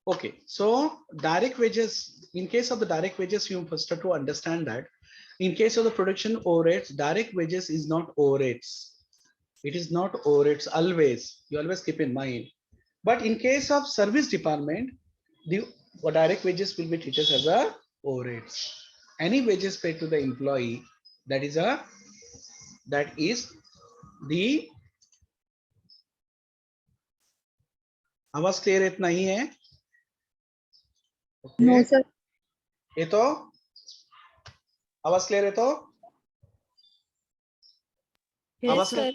Okay, so direct wages, in case of the direct wages, you first have to understand that in case of the production overheads, direct wages is not overheads. It is not overheads always. You always keep in mind. But in case of service department, the direct wages will be treated as a overheads. Any wages paid to the employee, that is the आवाज clear इतना ही है. No, Okay. sir. ये तो आवाज clear है तो Yes, आवाज sir.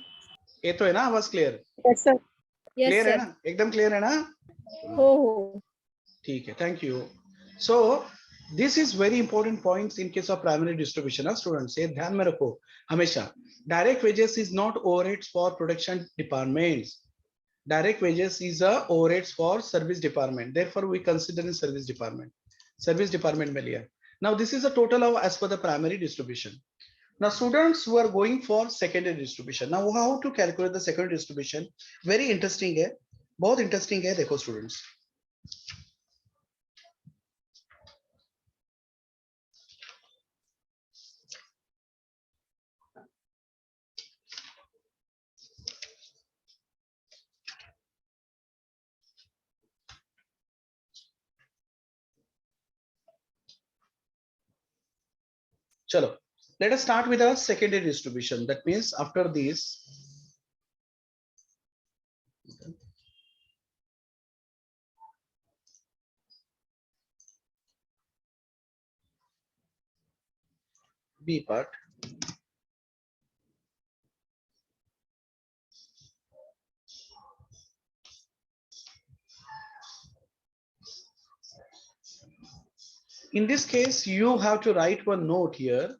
ये तो है ना आवाज clear Yes, sir. Yes, clear है sir. ना एकदम क्लियर है ना हो हो. ठीक है thank you so this is very important points in case of primary distribution है स्टूडेंट्स ये ध्यान में रखो हमेशा direct wages is not overheads for production departments direct wages is a overheads for service department therefore we consider in service department mein liya now this is a total of as per the primary distribution now students who are going for secondary distribution now how to calculate the secondary distribution very interesting hai bahut interesting hai dekho students chalo let us start with our secondary distribution that means after this B part in this case you have to write one note here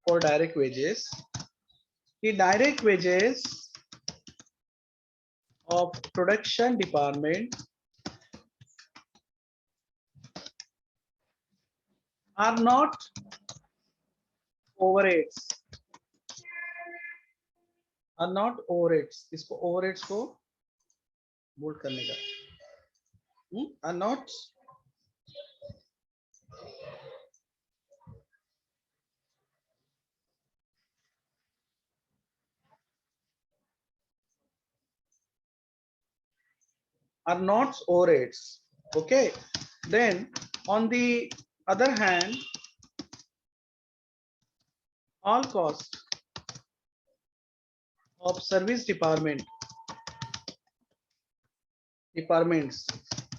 for direct wages the direct wages of production department are not overheads इसको overheads को bold करने का are not overheads okay then on the other hand all cost of service departments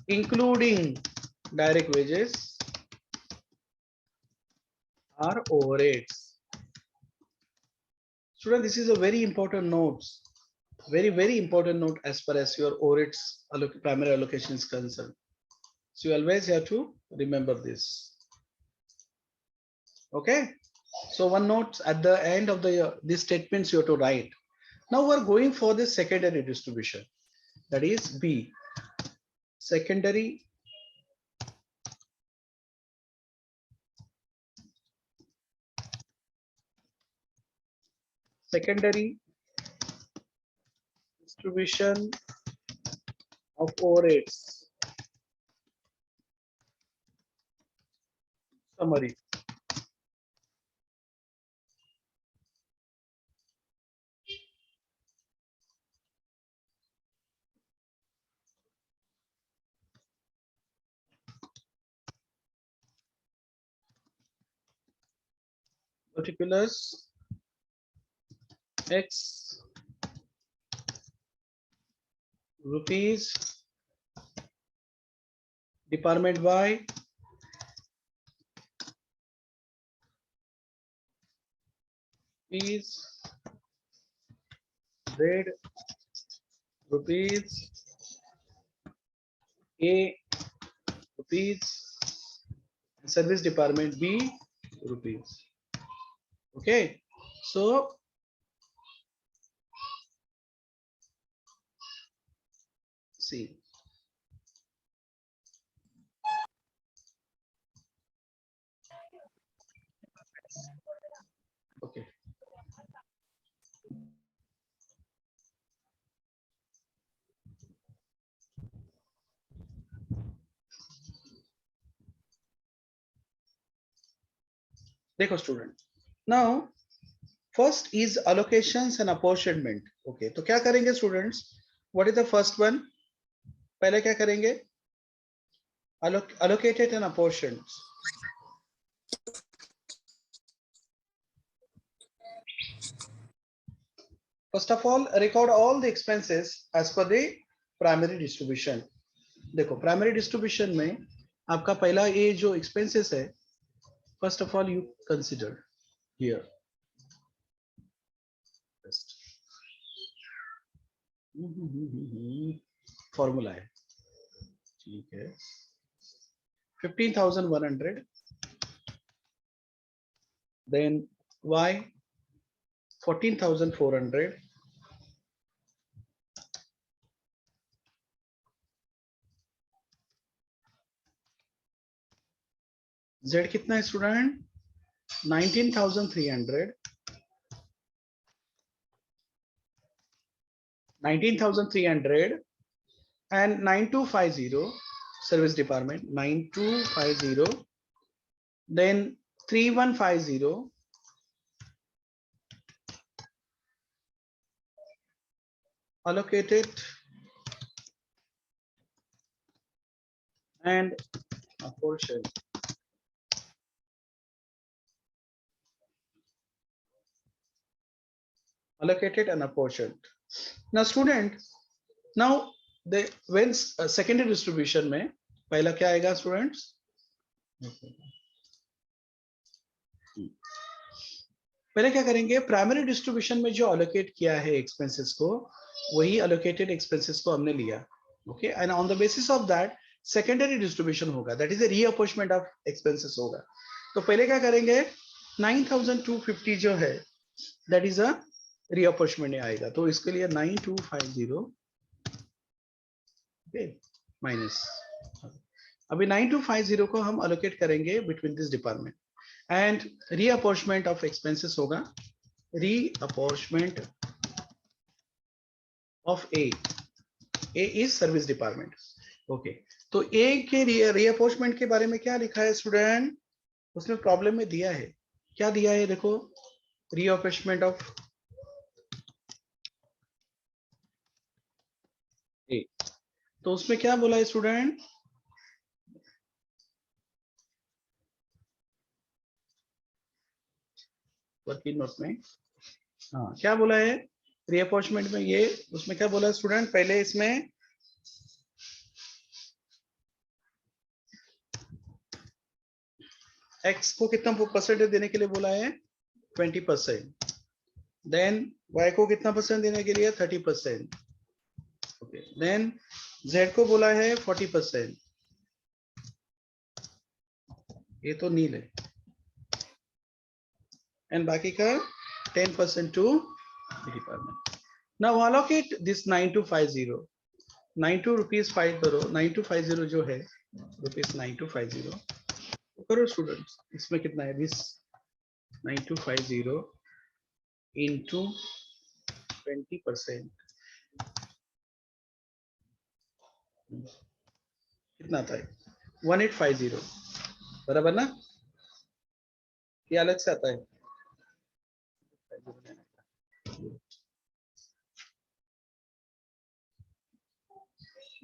including direct wages are overheads student this is a very important note very important note as far as your overheads primary allocation is concerned so you always have to remember this okay so one note at the end of the these statements you have to write now we're going for the secondary distribution that is B secondary distribution of overheads summary particulars X rupees department Y is Z rupees A rupees service department B rupees okay so see okay देखो student, now first is allocations and apportionment. Okay, तो क्या करेंगे students? What is the first one? पहले क्या करेंगे? allocated and apportioned. First of all, record all the expenses as per the primary distribution. देखो primary distribution में आपका पहला ये जो एक्सपेंसेस है, first of all you consider here formula है, ठीक है, 15,100, then y 14,400, z कितना है student? 19,300, 19,300 and 9250 service department 9250, then 3150, allocated and apportioned. Allocated and apportioned. Now student, now the when secondary distribution में पहला क्या आएगा स्टूडेंट्स? पहले क्या करेंगे? प्राइमरी डिस्ट्रीब्यूशन में जो अलोकेट किया है एक्सपेंसेस को, वही अलोकेटेड एक्सपेंसेस को हमने लिया, okay, and on the basis of that secondary distribution होगा, that is a reapportionment of expenses होगा। तो पहले क्या करेंगे? 9,250 जो है दैट इज अ रीअपोर्शमेंट आएगा, तो इसके लिए 9,250 माइनस, अभी 9,250 को हम अलोकेट करेंगे between this department and reapportionment of expenses होगा, reapportionment of A is service department. Okay, तो ए के रीअपोर्शमेंट के बारे में क्या लिखा है स्टूडेंट? उसने प्रॉब्लम में दिया है, क्या दिया है देखो, रीअपोर्शमेंट ऑफ ए, तो उसमें क्या बोला है स्टूडेंट? वर्किंग नोट में, हाँ क्या बोला है रीअपोर्शमेंट में? ये उसमें क्या बोला है स्टूडेंट? पहले इसमें x को कितना परसेंटेज देने के लिए बोला है? 20%, देन y को कितना परसेंट देने के लिए? 30%, ओके, देन z को बोला है 40%, ये तो नील है, एंड बाकी का 10% to department. Now allocate this 9250, 92 rupees file करो, 9250 जो है रुपीज 9250 करो स्टूडेंट्स, इसमें कितना है? दिस 9250 into 20% कितना आता है? 1850, बराबर ना? ये अलग से आता है,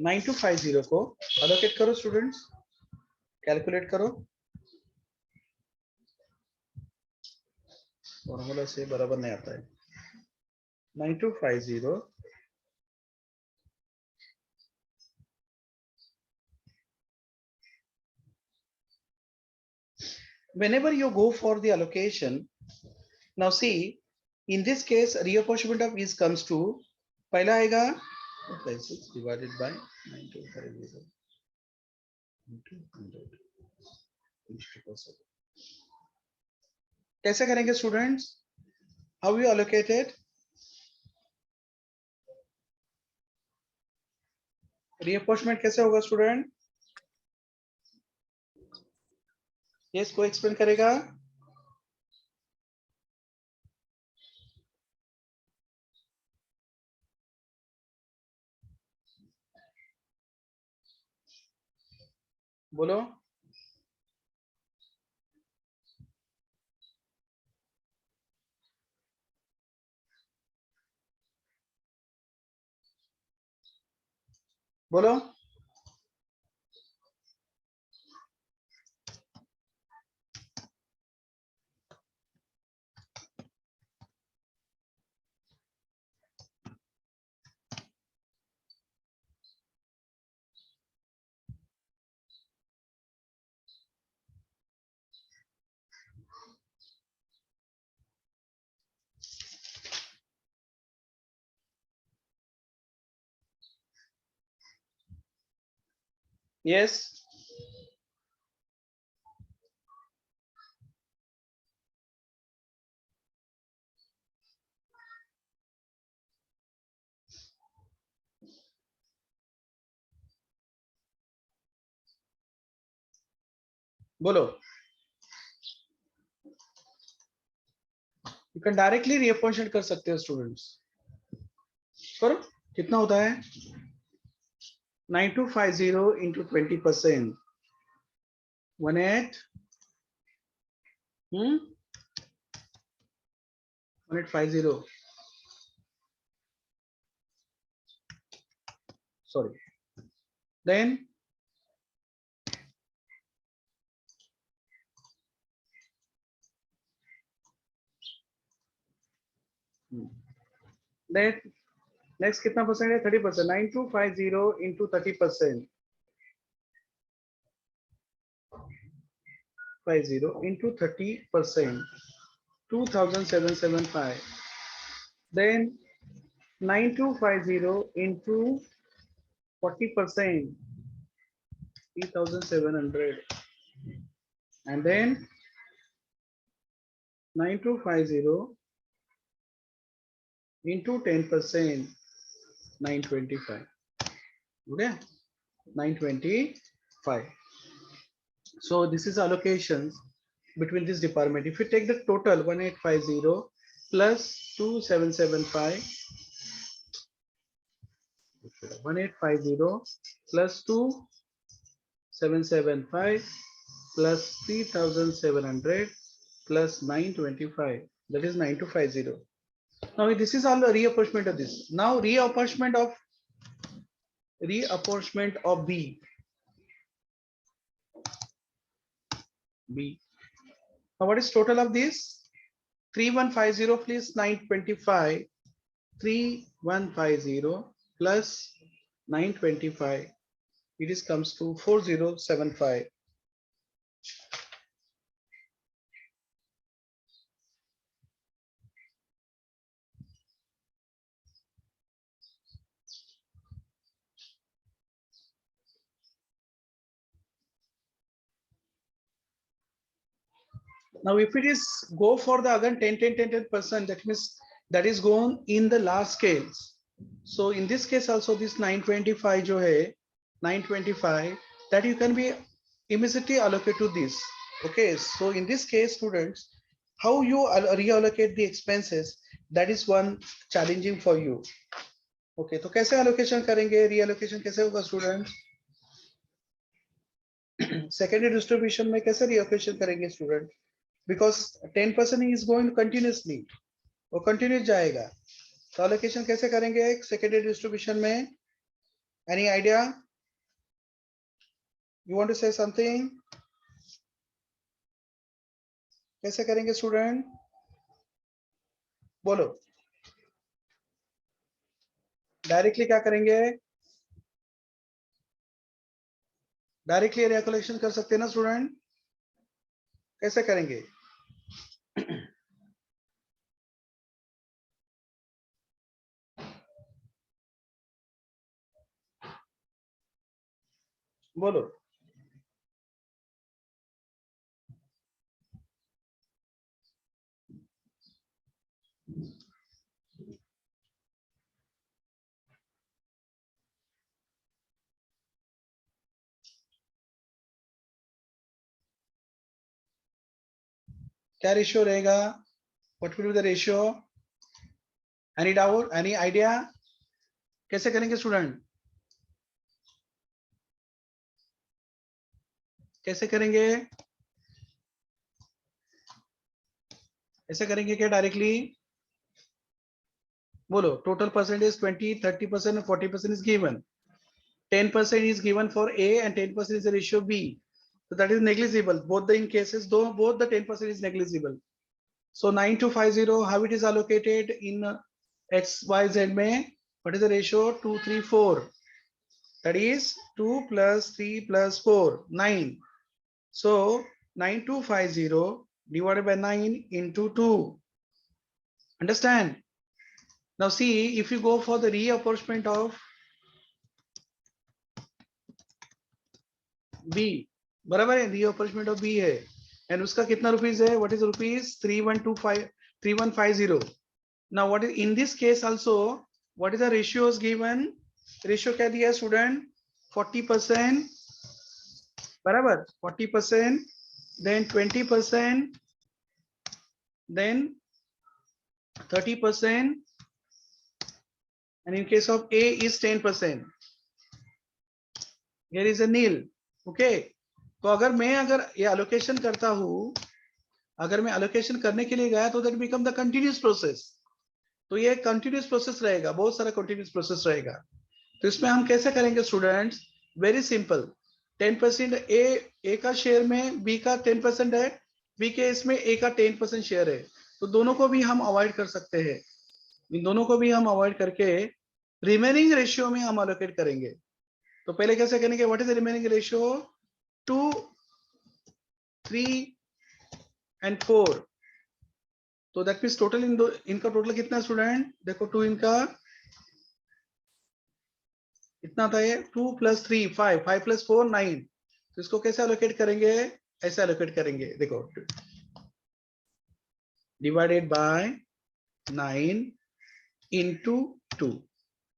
9250 को अलोकेट करो स्टूडेंट्स, कैलकुलेट करो, फॉर्मूला से बराबर नहीं आता है। 9250 whenever you go for the allocation, now see in this case reapportionment of is comes to पहला आएगा divided by 9250 into 100, कैसे करेंगे स्टूडेंट्स? How you allocated? रीअपोर्शमेंट कैसे होगा स्टूडेंट? ये इसको एक्सप्लेन करेगा। बोलो। बोलो। यस, बोलो। यू कैन डायरेक्टली रीअपॉइंट कर सकते हो स्टूडेंट्स। करो, कितना होता है 9250 into 20%, 18 1850, sorry, then then next कितना परसेंट है 30%, 9250 into 30%, 50 into 30%, 2775. Then 9250 into 40%, 3700. And then 9250 into 10%, 925. Okay, 925. So this is allocations between this department. If you take the total 1850 plus 2775, 1850 plus 2775 plus 3700 plus 925, that is 9250. Now this is all the reapportionment of this. Now reapportionment of B. Now what is total of this? 3150 plus 925, 3150 plus 925, it is comes to 4075. Now if it is go for the again 10%, that means that is gone in the last scales. So in this case also this 925 jo hai, 925, that you can be immediately allocate to this. Okay, so in this case students, how you reallocate the expenses, that is one challenging for you. Okay, तो कैसे allocation करेंगे, reallocation कैसे होगा students? Secondary distribution में कैसे reallocation करेंगे students? Because 10% is going continuously, वो continuous जाएगा, तो allocation कैसे करेंगे secondary distribution में? Any idea? You want to say something? कैसे करेंगे student? बोलो। Directly क्या करेंगे? Directly reallocation कर सकते हैं ना student? कैसे करेंगे? बोलो। क्या रेशियो रहेगा? What will be the ratio? Any doubt? Any idea? कैसे करेंगे स्टूडेंट? कैसे करेंगे? ऐसे करेंगे क्या डायरेक्टली? बोलो। टोटल परसेंटेज 20, 30% और 40% is given. 10% is given for A and 10% is the ratio B. So that is negligible. Both the in cases, though both the 10% is negligible. So 9250, how it is allocated in X, Y, Z may, what is the ratio? 2, 3, 4. That is 2 plus 3 plus 4, 9. So 9250 divided by 9 into 2. Understand? Now see, if you go for the reapportionment of B, बराबर है, reapportionment of B है, and उसका कितना rupees है? What is rupees? 3150. Now what is in this case also? What is the ratios given? Ratio क्या दिया student? 40%, बराबर 40%, then 20%, then 30%, and in case of A is 10%. Here is a nil. Okay. तो अगर मैं ये allocation करता हूँ, अगर मैं allocation करने के लिए गया तो that become the continuous process. तो ये continuous process रहेगा, बहुत सारा continuous process रहेगा. तो इसमें हम कैसे करेंगे स्टूडेंट्स? Very simple. 10% ए का शेयर में बी का 10% है, बी के इसमें ए का 10% शेयर है, तो दोनों को भी हम अवॉइड कर सकते हैं. इन दोनों को भी हम अवॉइड करके रिमेनिंग रेशियो में हम अलोकेट करेंगे. तो पहले कैसे करेंगे? What is the remaining ratio? 2, 3 and 4. तो दैट मींस टोटल इनका टोटल कितना स्टूडेंट? देखो 2 इनका इतना था, ये 2 + 3 5, 5 + 4 9. तो इसको कैसे अलोकेट करेंगे? ऐसे अलोकेट करेंगे. देखो डिवाइडेड बाय 9 into 2.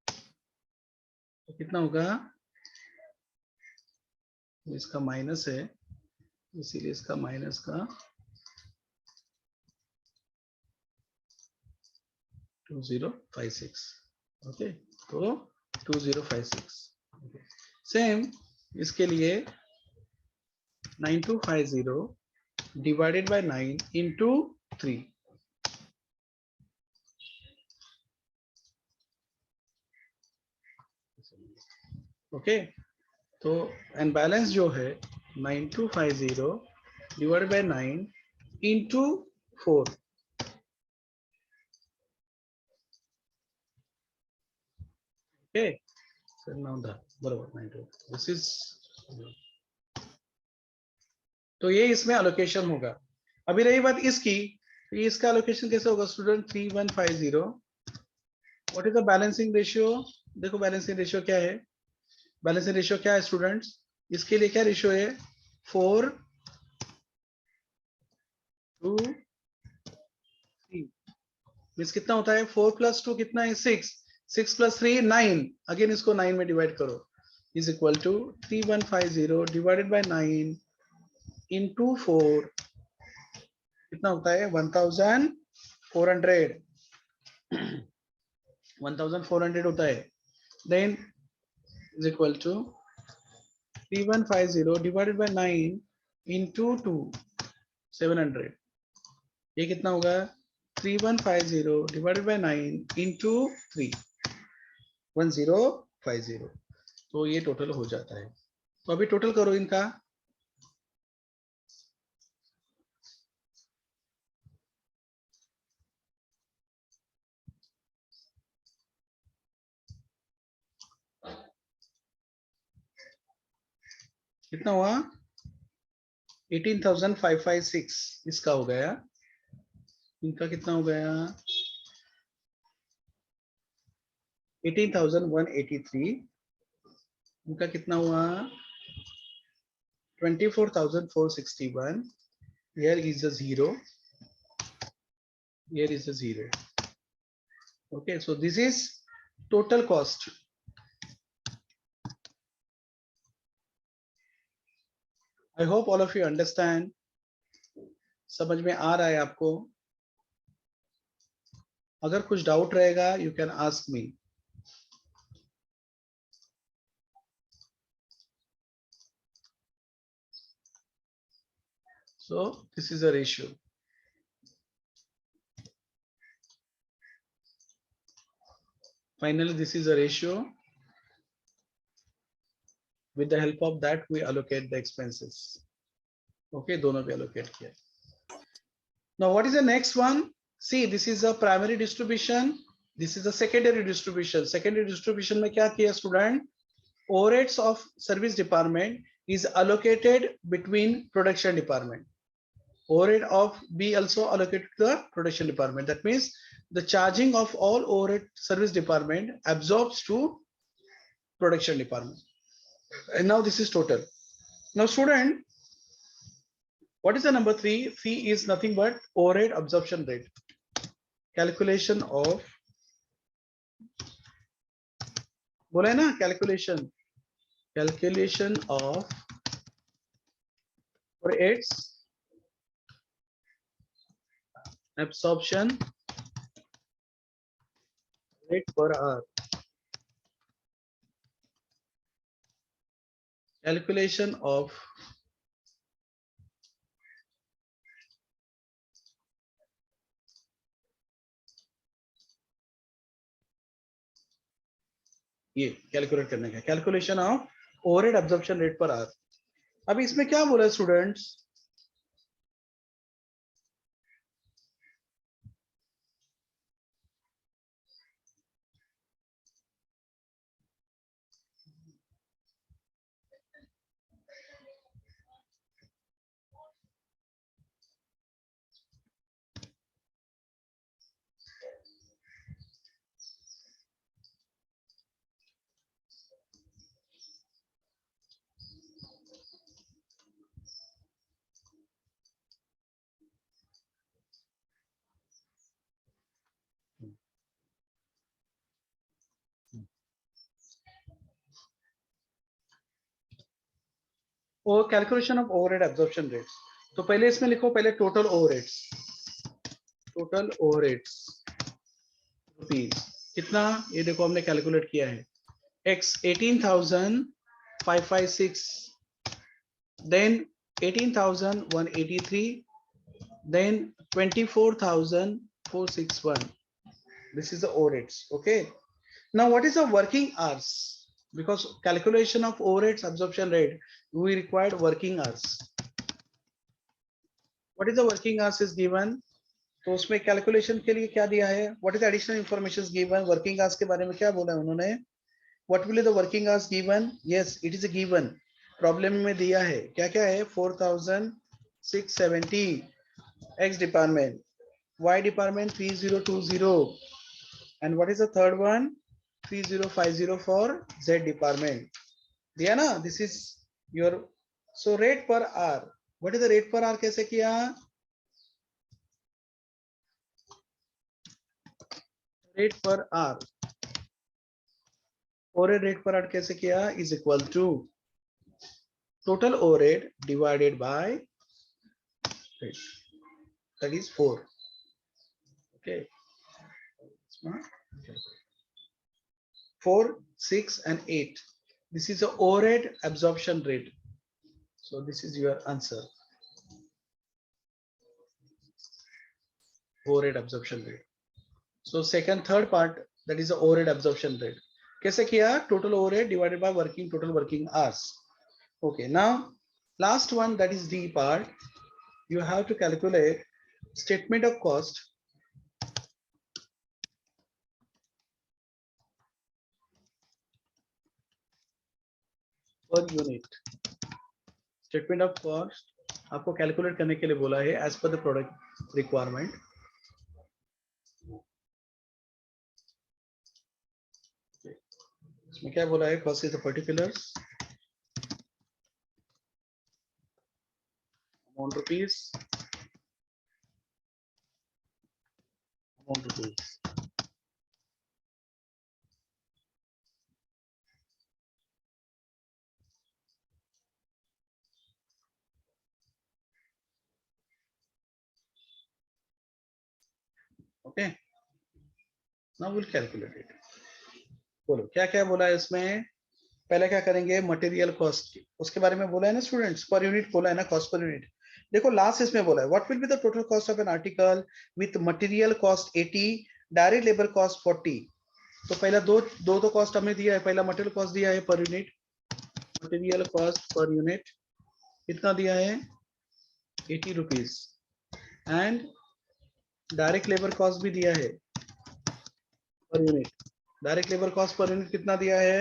तो कितना होगा? इसका माइनस है, इसीलिए इसका माइनस का 2056. ओके, तो 2056. सेम इसके लिए 9250 डिवाइडेड बाय 9 into 3. ओके, तो एंड बैलेंस जो है 9250 divided by 9 into 4. Okay, so now that बराबर 92. दिस इज, तो ये इसमें अलोकेशन होगा. अभी रही बात इसकी, तो ये इसका अलोकेशन कैसे होगा student? 3150. What is the balancing ratio? देखो बैलेंसिंग रेशियो क्या है? बैलेंसिंग रेशियो क्या है स्टूडेंट्स? इसके लिए क्या रेशियो है? 4 2 3. मींस कितना होता है? 4 + 2 कितना है? 6. 6 + 3 9. अगेन इसको 9 में डिवाइड करो, is equal to 3150 divided by 9 into 4. कितना होता है? 1400. 1400 होता है. Then is equal to 3150 divided by 9 into 2, 700. ये कितना होगा? 3150 डिवाइडेड बाय 9 into 3, 1050. तो ये टोटल हो जाता है. तो अभी टोटल करो इनका. कितना हुआ? 18,556 इसका हो गया. इनका कितना हो गया? 18,183. इनका कितना हुआ? 24,461. Here is a 0. Here is a 0. Okay, so this is total cost. I hope all of you understand. समझ में आ रहा है आपको? अगर कुछ डाउट रहेगा you can ask me. So this is a ratio. Finally, this is a ratio. With the help of that, we allocate the expenses. Okay, दोनों पे allocate किया. Now, what is the next one? See, this is a primary distribution. This is a secondary distribution. Secondary distribution में क्या किया student? Overheads of service department is allocated between production department. Overhead of B also allocated to the production department. That means the charging of all overhead service department absorbs to production department. And now this is total. Now student, what is the number 3? 3 is nothing but overhead absorption rate. Calculation of, बोला है ना, calculation of overheads absorption rate per hour. Calculation of ये calculate करने का, calculation of overhead absorption rate per hour. अभी इसमें क्या बोला है स्टूडेंट्स? और calculation of overhead absorption rates. तो पहले इसमें लिखो, पहले टोटल ओवरहेड्स रुपीज कितना, ये देखो हमने कैलकुलेट किया है. x 18,556, then 18,183, then 24,461. This is the overheads. Okay, now what is the working hours? Because calculation of overheads absorption rate, we required working hours. What is the working hours is given? तो उसमें calculation के लिए क्या दिया है? What is the additional information given? Working hours के बारे में क्या बोला है उन्होंने? What will be the working hours given? Yes, it is a given. Problem में दिया है. क्या क्या है? 4,670 X department, Y department 3020, and what is the third one? 3050 for Z department. दिया ना? This is your, so rate per hour. What is the rate per hour? कैसे किया? Rate per hour, overhead rate per hour कैसे किया? Is equal to total overhead divided by rate. That is 4. Okay, 4, 6 and 8. This is the overhead absorption rate. So this is your answer. Overhead absorption rate. So third part, that is the overhead absorption rate. कैसे किया? Total overhead divided by total working hours. Okay, now last one, that is D part. You have to calculate statement of cost per unit. Statement of cost आपको calculate करने के लिए बोला है as per the product requirement. इसमें क्या बोला है? Cost is the particulars, amount rupees. Okay, now we'll calculate it. बोलो क्या क्या बोला है इसमें? पहले क्या करेंगे? मटेरियल कॉस्ट, उसके बारे में बोला है ना स्टूडेंट्स, पर यूनिट बोला है ना, कॉस्ट पर यूनिट. देखो लास्ट इसमें बोला है what will be the total cost of an article with material cost 80, direct labour cost 40. तो पहला दो कॉस्ट हमें दिया है. पहला मटेरियल कॉस्ट दिया है per unit material cost per unit कितना दिया है 80 rupees and direct labour cost भी दिया है per unit. Direct labour cost per unit कितना दिया है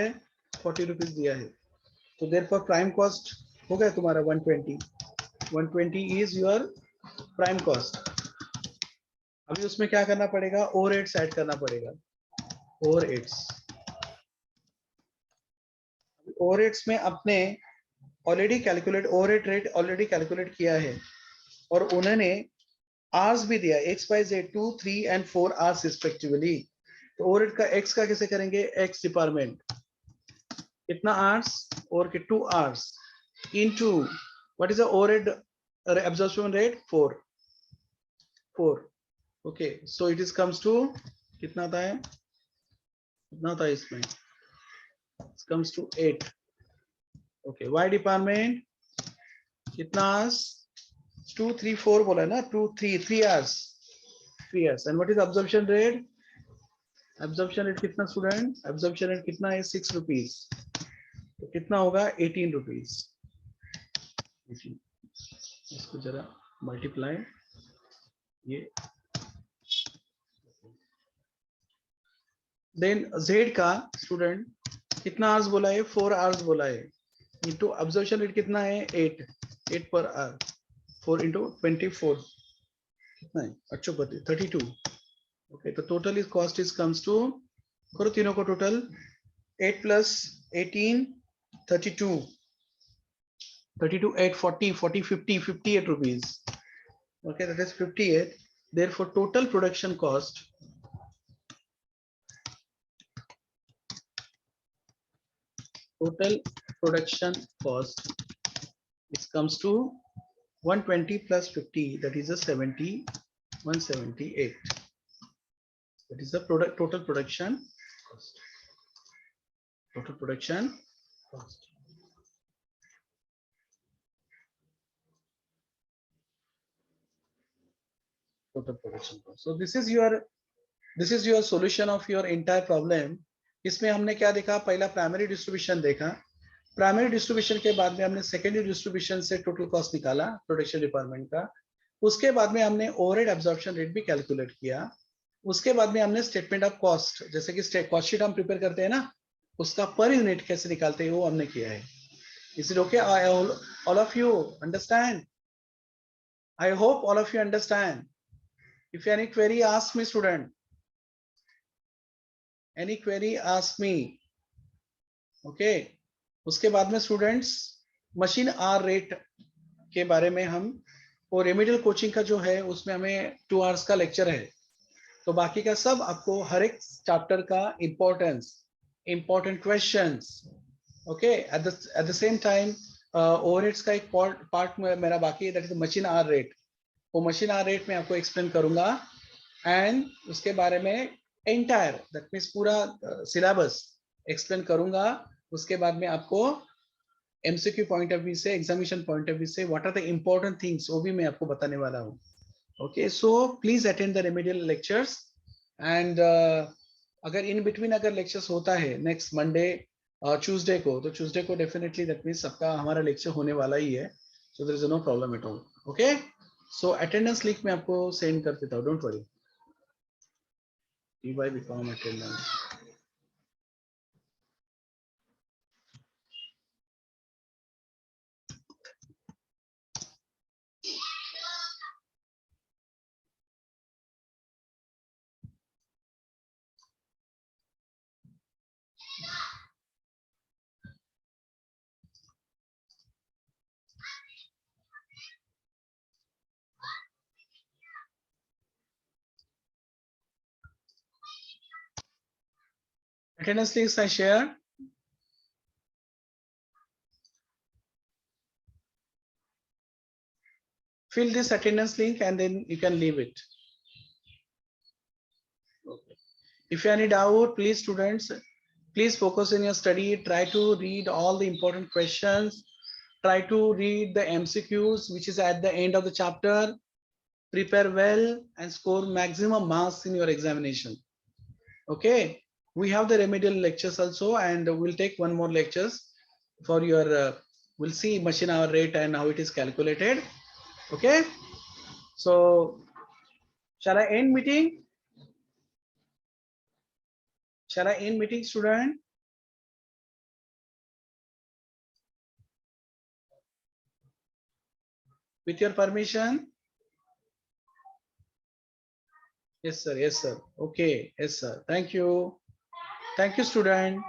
40 रुपीज दिया है। तो देयरफॉर प्राइम कॉस्ट हो गया तुम्हारा 120 इज योर प्राइम कॉस्ट। अभी उसमें क्या करना पड़ेगा ओवरहेड्स ऐड करना पड़ेगा। ओवरहेड्स में आपने already calculate overhead rate already calculate किया है और उन्होंने आवर्स भी दिया XYZ 2, 3 and 4 आवर्स रिस्पेक्टिवली। तो ओवरहेड का एक्स का कैसे करेंगे एक्स डिपार्टमेंट कितना आवर्स और के 2 hours into what is the overhead absorption rate 4 okay so it is comes to कितना था इसमें it comes to 8 okay Y department कितना आवर्स 2, 3, 4 बोला है ना 2, 3 hours and what is absorption rate कितना स्टूडेंट एब्जॉर्प्शन रेट कितना है 6 रुपीज तो कितना होगा 18 रुपीज। इसको जरा मल्टीप्लाई ये देन Z का स्टूडेंट कितना आवर्स बोला है 4 आवर्स बोला है इनटू एब्जॉर्प्शन रेट कितना है 8 पर आवर 4 into 24 कितना है अच्छा 32 ओके तो total is cost is comes to करो तीनों को total 8 plus 18 32 8 40 50 58 rupees okay that is 58 therefore total production cost it comes to 120 plus 50 that is a 178 that is the total production cost total production cost so this is your solution of your entire problem। इसमें हमने क्या देखा पहला primary distribution देखा primary distribution के बाद में हमने सेकेंडरी डिस्ट्रीब्यूशन से टोटल कॉस्ट निकाला प्रोडक्शन डिपार्टमेंट का। उसके बाद में हमने ओवरहेड एब्जॉर्प्शन रेट भी कैलकुलेट किया। उसके बाद में हमने स्टेटमेंट ऑफ कॉस्ट जैसे कि कॉस्ट शीट हम प्रिपेयर करते हैं ना उसका पर यूनिट कैसे निकालते हैं वो हमने किया है। Is it okay all of you understand? I hope all of you understand. If any query, ask me, student. Any query, ask me. Okay. उसके बाद में स्टूडेंट्स मशीन आर रेट के बारे में हम और रेमेडियल कोचिंग का जो है उसमें हमें 2 आवर्स का लेक्चर है। तो बाकी का सब आपको हर एक चैप्टर का important questions okay at the same time overheads का एक पार्ट मेरा बाकी है that is machine hour rate. वो मशीन आर रेट में आपको एक्सप्लेन करूंगा एंड उसके बारे में एंटायर दैट मींस पूरा सिलेबस एक्सप्लेन करूंगा। उसके बाद में आपको एमसीक्यू पॉइंट ऑफ व्यू से एग्जामिनेशन पॉइंट ऑफ व्यू से what are the important things वो भी मैं आपको बताने वाला हूँ। Okay so please attend the remedial lectures and अगर इन बिटवीन अगर लेक्चर्स होता है नेक्स्ट मंडे ट्यूसडे को तो ट्यूसडे को डेफिनेटली दैट मींस सबका हमारा लेक्चर होने वाला ही है। So there is no problem at all. Okay so attendance link में आपको सेंड कर देता हूँ don't worry by become attendance attendance links I share fill this attendance link and then you can leave it. Okay. If you have any doubt please students please focus in your study, try to read all the important questions, try to read the MCQs which is at the end of the chapter, prepare well and score maximum marks in your examination. Okay, we have the remedial lectures also and we'll take one more lectures for your, we'll see machine hour rate and how it is calculated. Okay. So shall I end meeting? Shall I end meeting, student? With your permission? Yes, sir. Yes, sir. Okay. Yes, sir. Thank you. Thank you, student.